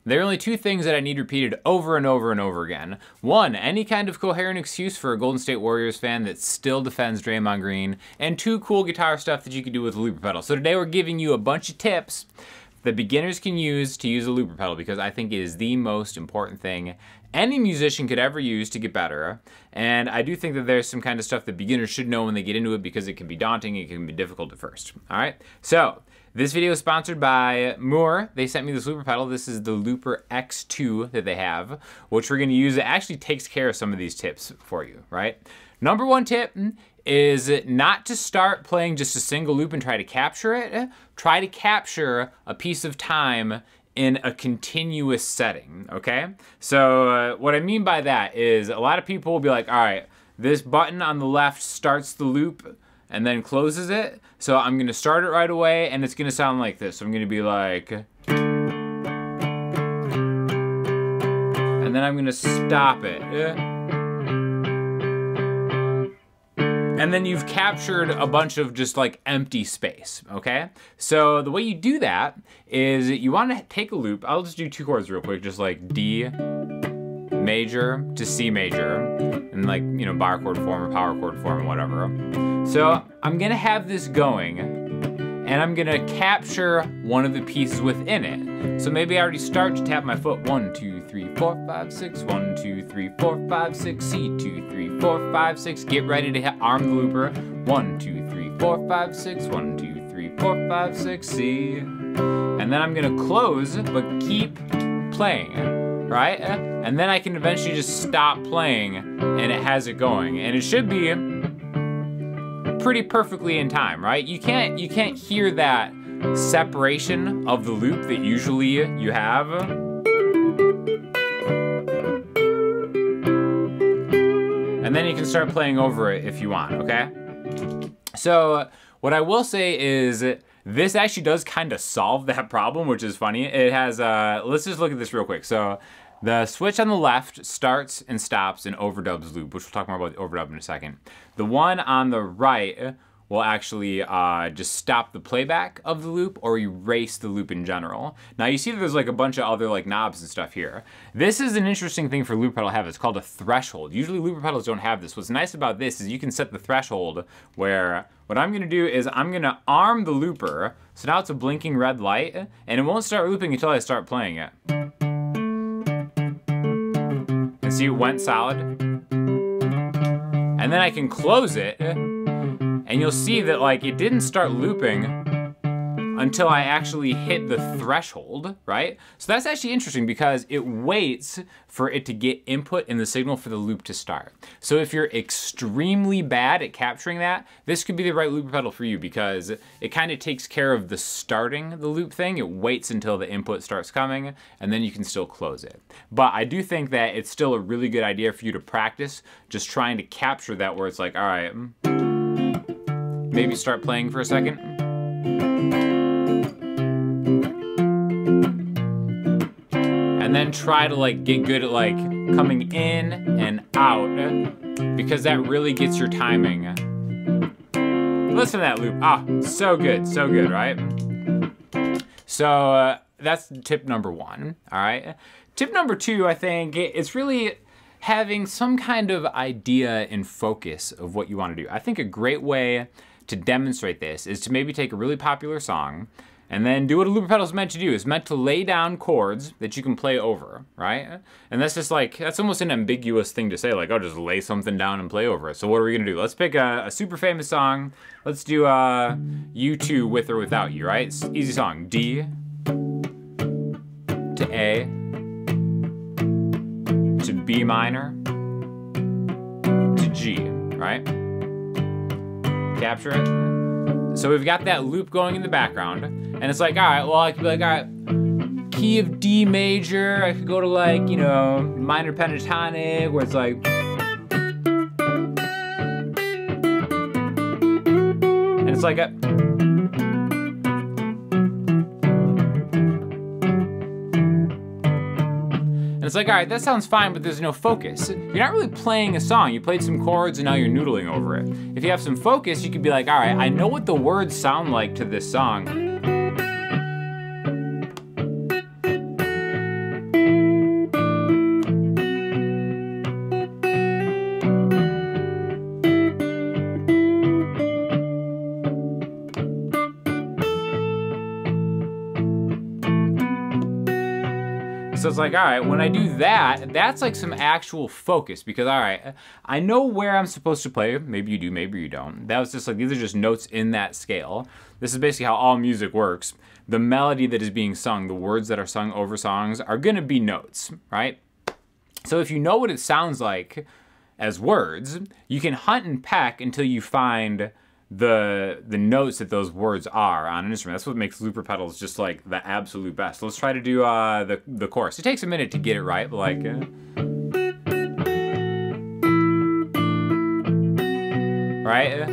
There are only two things that I need repeated over and over and over again. One, any kind of coherent excuse for a Golden State Warriors fan that still defends Draymond Green. And two, cool guitar stuff that you can do with a looper pedal. So today we're giving you a bunch of tips that beginners can use to use a looper pedal, because I think it is the most important thing any musician could ever use to get better. And I do think that there's some kind of stuff that beginners should know when they get into it, because it can be daunting, it can be difficult at first. All right, so this video is sponsored by Mooer. They sent me this looper pedal. This is the Looper X2 that they have, which we're gonna use. It actually takes care of some of these tips for you, right? Number one tip is not to start playing just a single loop and try to capture it. Try to capture a piece of time in a continuous setting, okay? So what I mean by that is a lot of people will be like, all right, this button on the left starts the loop and then closes it. So I'm gonna start it right away and it's gonna sound like this. So I'm gonna be like, and then I'm gonna stop it. And then you've captured a bunch of just like empty space, okay? So the way you do that is you wanna take a loop. I'll just do two chords real quick, just like D major to C major, in like, you know, bar chord form or power chord form or whatever. So I'm gonna have this going and I'm gonna capture one of the pieces within it. So maybe I already start to tap my foot, 1, 2, 3, 4, 5, 6, 1, 2, 3, 4, 5, 6, C, 2, 3, 4, 5, 6. Get ready to hit arm the looper. 1, 2, 3, 4, 5, 6, 1, 2, 3, 4, 5, 6, C. And then I'm gonna close, but keep playing, right? And then I can eventually just stop playing and it has it going. And it should be pretty perfectly in time, right? You can't hear that separation of the loop that usually you have. And then you can start playing over it if you want, okay? So what I will say is this actually does kind of solve that problem, which is funny. It has, let's just look at this real quick. So the switch on the left starts and stops an overdubs loop, which we'll talk more about the overdub in a second. The one on the right will actually just stop the playback of the loop or erase the loop in general. Now you see that there's like a bunch of other like knobs and stuff here. This is an interesting thing for looper pedal to have. It's called a threshold. Usually looper pedals don't have this. What's nice about this is you can set the threshold where what I'm gonna do is I'm gonna arm the looper. So now it's a blinking red light and it won't start looping until I start playing it. And see, it went solid. And then I can close it. And you'll see that like it didn't start looping until I actually hit the threshold, right? So that's actually interesting because it waits for it to get input in the signal for the loop to start. So if you're extremely bad at capturing that, this could be the right looper pedal for you because it kind of takes care of the starting the loop thing. It waits until the input starts coming and then you can still close it. But I do think that it's still a really good idea for you to practice just trying to capture that where it's like, all right, maybe start playing for a second. And then try to like get good at like coming in and out because that really gets your timing. Listen to that loop. Ah, so good, right? So that's tip number one, all right? Tip number two, I think, it's really having some kind of idea and focus of what you want to do. I think a great way to demonstrate this is to maybe take a really popular song and then do what a looper pedal is meant to do. It's meant to lay down chords that you can play over, right? And that's just like, that's almost an ambiguous thing to say, like, oh, just lay something down and play over it. So what are we gonna do? Let's pick a super famous song. Let's do U2 With or Without You, right? It's easy song. D to A to B minor to G, right? Capture it. So we've got that loop going in the background, and it's like, all right, well, I could be like, all right, key of D major, I could go to like, you know, minor pentatonic, where it's like, and it's like a, and it's like, all right, that sounds fine, but there's no focus. You're not really playing a song. You played some chords and now you're noodling over it. If you have some focus, you could be like, all right, I know what the words sound like to this song. So it's like, all right, when I do that, that's like some actual focus because, all right, I know where I'm supposed to play. Maybe you do, maybe you don't. That was just like, these are just notes in that scale. This is basically how all music works. The melody that is being sung, the words that are sung over songs are gonna be notes, right? So if you know what it sounds like as words, you can hunt and peck until you find the notes that those words are on an instrument. That's what makes looper pedals just like the absolute best. Let's try to do the chorus. It takes a minute to get it right, but like... right?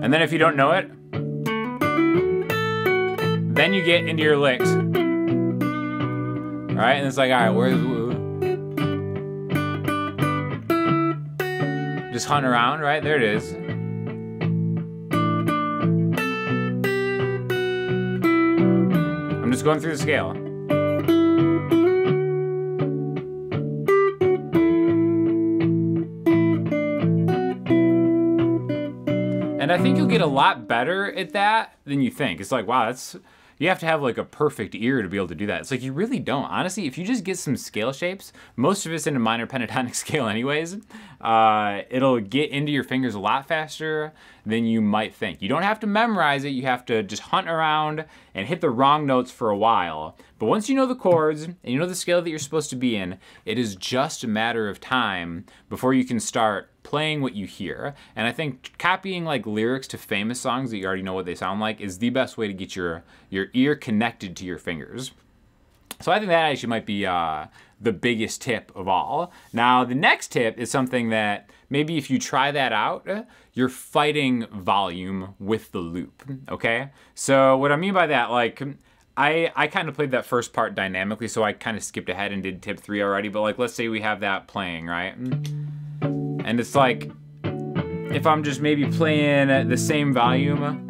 And then if you don't know it, then you get into your licks. All right, and it's like, all right, where's... Just hunt around, right? There it is. I'm just going through the scale. And I think you'll get a lot better at that than you think. It's like, wow, that's... You have to have like a perfect ear to be able to do that. It's like you really don't. Honestly, if you just get some scale shapes, most of it's in a minor pentatonic scale anyways, it'll get into your fingers a lot faster than you might think. You don't have to memorize it. You have to just hunt around and hit the wrong notes for a while. But once you know the chords and you know the scale that you're supposed to be in, it is just a matter of time before you can start playing what you hear. And I think copying like lyrics to famous songs that you already know what they sound like is the best way to get your ear connected to your fingers. So I think that actually might be the biggest tip of all. Now, the next tip is something that maybe if you try that out, you're fighting volume with the loop, okay? So what I mean by that, like, I kind of played that first part dynamically, so I kind of skipped ahead and did tip 3 already, but like, let's say we have that playing, right? And it's like, if I'm just maybe playing at the same volume,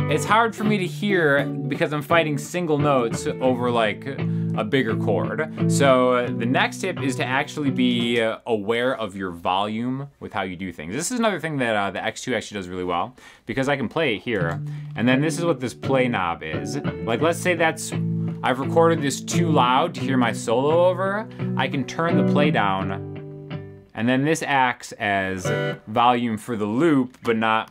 it's hard for me to hear because I'm fighting single notes over like a bigger chord. So the next tip is to actually be aware of your volume with how you do things. This is another thing that the X2 actually does really well because I can play it here. And then this is what this play knob is. Like, let's say I've recorded this too loud to hear my solo over. I can turn the play down, and then this acts as volume for the loop, but not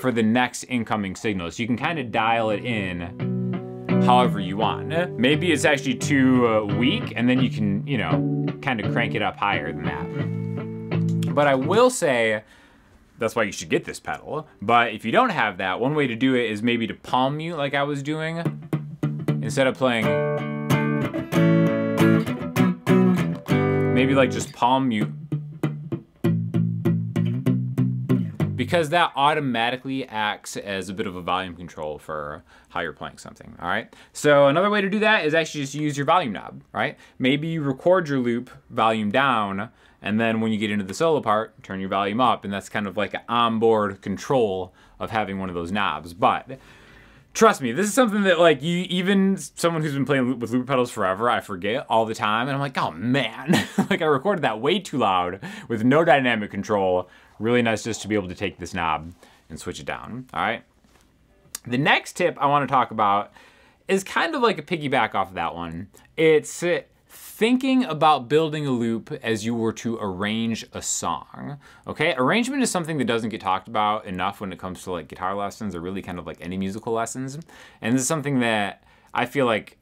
for the next incoming signal. So you can kind of dial it in however you want. Maybe it's actually too weak, and then you can, you know, kind of crank it up higher than that. But I will say, that's why you should get this pedal. But if you don't have that, one way to do it is maybe to palm mute like I was doing. Instead of playing, maybe like just palm mute. Because that automatically acts as a bit of a volume control for how you're playing something, all right? So another way to do that is actually just use your volume knob, right? Maybe you record your loop volume down, and then when you get into the solo part, turn your volume up, and that's kind of like an onboard control of having one of those knobs. But trust me, this is something that like even someone who's been playing with loop pedals forever, I forget all the time. And I'm like, oh man, like I recorded that way too loud with no dynamic control. Really nice just to be able to take this knob and switch it down, all right? The next tip I want to talk about is kind of like a piggyback off of that one. It's thinking about building a loop as you were to arrange a song, okay? Arrangement is something that doesn't get talked about enough when it comes to like guitar lessons or really kind of like any musical lessons. And this is something that I feel like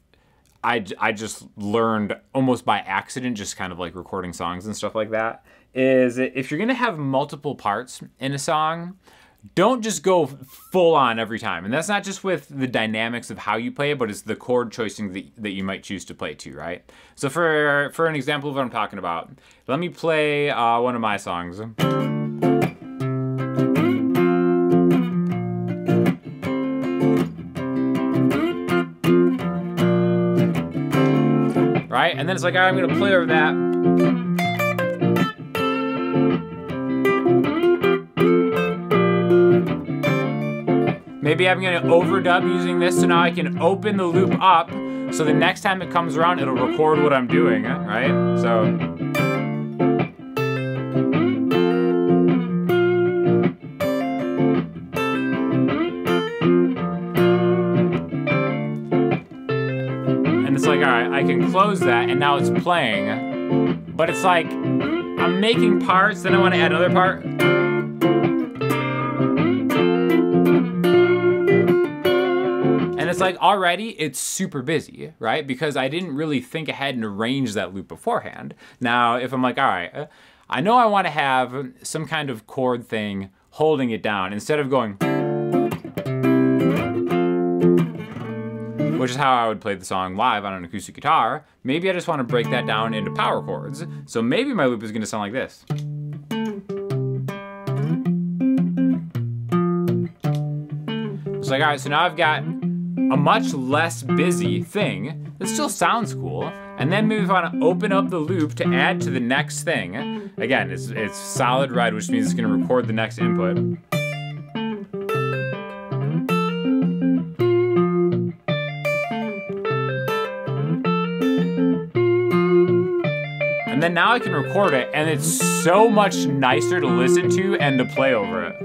I just learned almost by accident, just kind of like recording songs and stuff like that, is if you're gonna have multiple parts in a song, don't just go full on every time. And that's not just with the dynamics of how you play it, but it's the chord choosing that you might choose to play too, right? So for an example of what I'm talking about, let me play one of my songs. Right? And then it's like, all right, I'm gonna play over that. Maybe I'm gonna overdub using this, so now I can open the loop up, so the next time it comes around, it'll record what I'm doing, right? So. I can close that, and now it's playing. But it's like, I'm making parts, then I want to add another part. And it's like, already, it's super busy, right? Because I didn't really think ahead and arrange that loop beforehand. Now, if I'm like, all right, I know I want to have some kind of chord thing holding it down instead of going, which is how I would play the song live on an acoustic guitar. Maybe I just want to break that down into power chords. So maybe my loop is going to sound like this. It's like, all right, so now I've got a much less busy thing that still sounds cool. And then maybe if I want to open up the loop to add to the next thing, again, it's solid red, which means it's going to record the next input. And then now I can record it, and it's so much nicer to listen to and to play over it.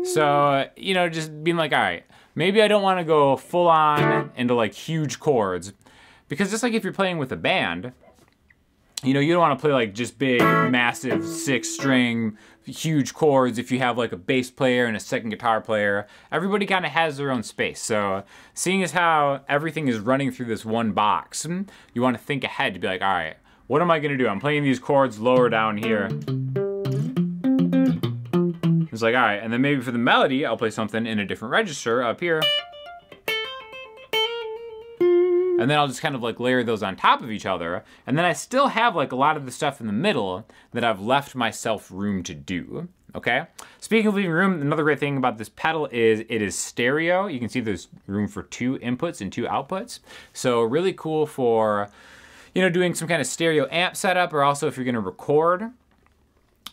So, you know, just being like, all right, maybe I don't want to go full on into like huge chords, because just like if you're playing with a band, you know, you don't want to play like just big, massive 6-string, huge chords. If you have like a bass player and a second guitar player, everybody kind of has their own space. So seeing as how everything is running through this one box, you want to think ahead to be like, all right, what am I going to do? I'm playing these chords lower down here. It's like, all right, and then maybe for the melody, I'll play something in a different register up here. And then I'll just kind of like layer those on top of each other. And then I still have like a lot of the stuff in the middle that I've left myself room to do, okay? Speaking of leaving room, another great thing about this pedal is it is stereo. You can see there's room for 2 inputs and 2 outputs. So really cool for, you know, doing some kind of stereo amp setup, or also if you're gonna record.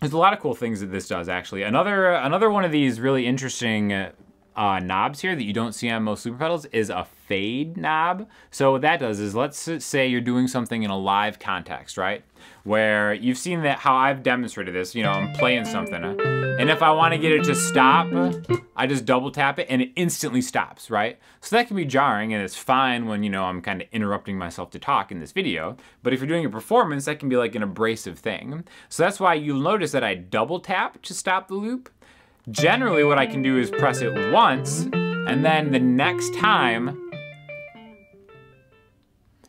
There's a lot of cool things that this does, actually. Another one of these really interesting knobs here that you don't see on most looper pedals is a fade knob. So what that does is, let's say you're doing something in a live context, right? Where you've seen that how I've demonstrated this, you know, I'm playing something, and if I want to get it to stop, I just double tap it and it instantly stops, right? So that can be jarring, and it's fine when, you know, I'm kind of interrupting myself to talk in this video. But if you're doing a performance, that can be like an abrasive thing. So that's why you'll notice that I double tap to stop the loop. Generally, what I can do is press it once, and then the next time,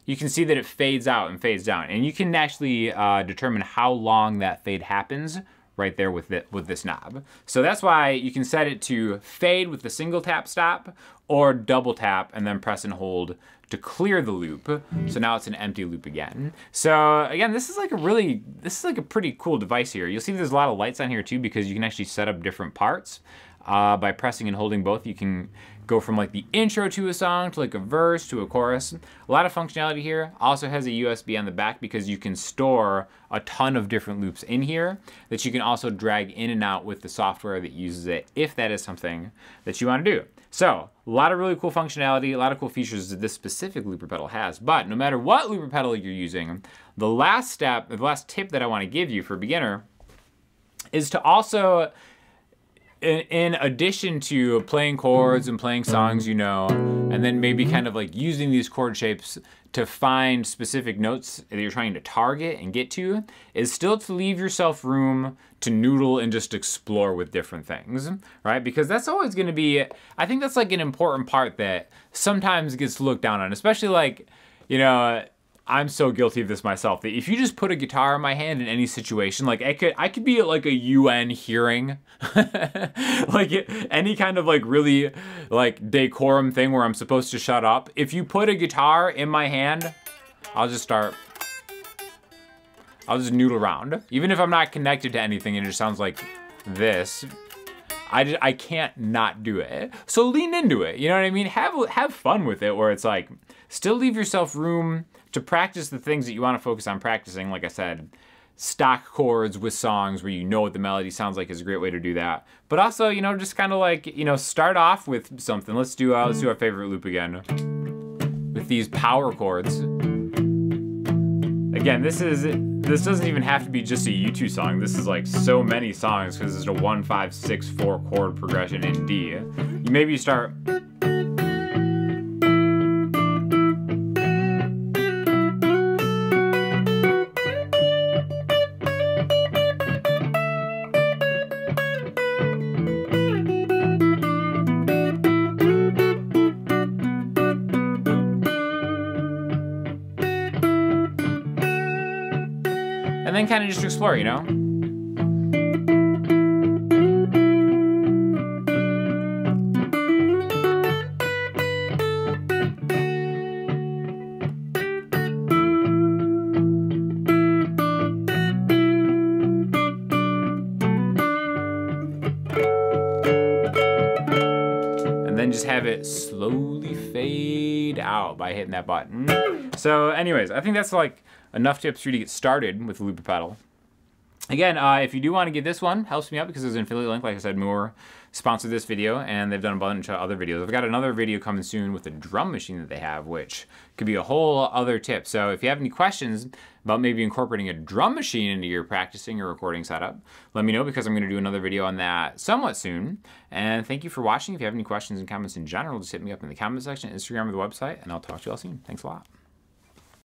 you can see that it fades out and fades down. And you can actually determine how long that fade happens right there with this knob. So that's why you can set it to fade with the single tap stop, or double tap and then press and hold to clear the loop. So now it's an empty loop again. So again, this is like a pretty cool device here. You'll see there's a lot of lights on here too, because you can actually set up different parts. By pressing and holding both, you can go from like the intro to a song to like a verse to a chorus. A lot of functionality here. Also has a USB on the back, because you can store a ton of different loops in here that you can also drag in and out with the software that uses it, if that is something that you want to do. So a lot of really cool functionality, a lot of cool features that this specific looper pedal has. But no matter what looper pedal you're using, the last tip that I want to give you for a beginner is to also, in addition to playing chords and playing songs, you know, and then maybe kind of like using these chord shapes to find specific notes that you're trying to target and get to, is still to leave yourself room to noodle and just explore with different things, right? Because that's always gonna be, I think that's like an important part that sometimes gets looked down on, especially like, you know, I'm so guilty of this myself, that if you just put a guitar in my hand in any situation, like I could be at like a UN hearing, like any kind of like really like decorum thing where I'm supposed to shut up. If you put a guitar in my hand, I'll just noodle around. Even if I'm not connected to anything and it just sounds like this, I can't not do it. So lean into it, you know what I mean? Have fun with it, where it's like, still leave yourself room to practice the things that you want to focus on practicing, like I said, stock chords with songs where you know what the melody sounds like is a great way to do that. But also, you know, just kind of like, you know, start off with something. Let's do our favorite loop again with these power chords. Again, this doesn't even have to be just a U2 song. This is like so many songs because it's a 1, 5, 6, 4 chord progression in D. Maybe you start. And then kind of just explore, you know? And then just have it slowly fade out by hitting that button. So anyways, I think that's like enough tips for you to get started with the looper pedal. Again, if you do want to get this one, helps me out because there's an affiliate link. Like I said, Mooer sponsored this video, and they've done a bunch of other videos. I've got another video coming soon with a drum machine that they have, which could be a whole other tip. So if you have any questions about maybe incorporating a drum machine into your practicing or recording setup, let me know because I'm going to do another video on that somewhat soon. And thank you for watching. If you have any questions and comments in general, just hit me up in the comment section, Instagram, or the website, and I'll talk to you all soon. Thanks a lot.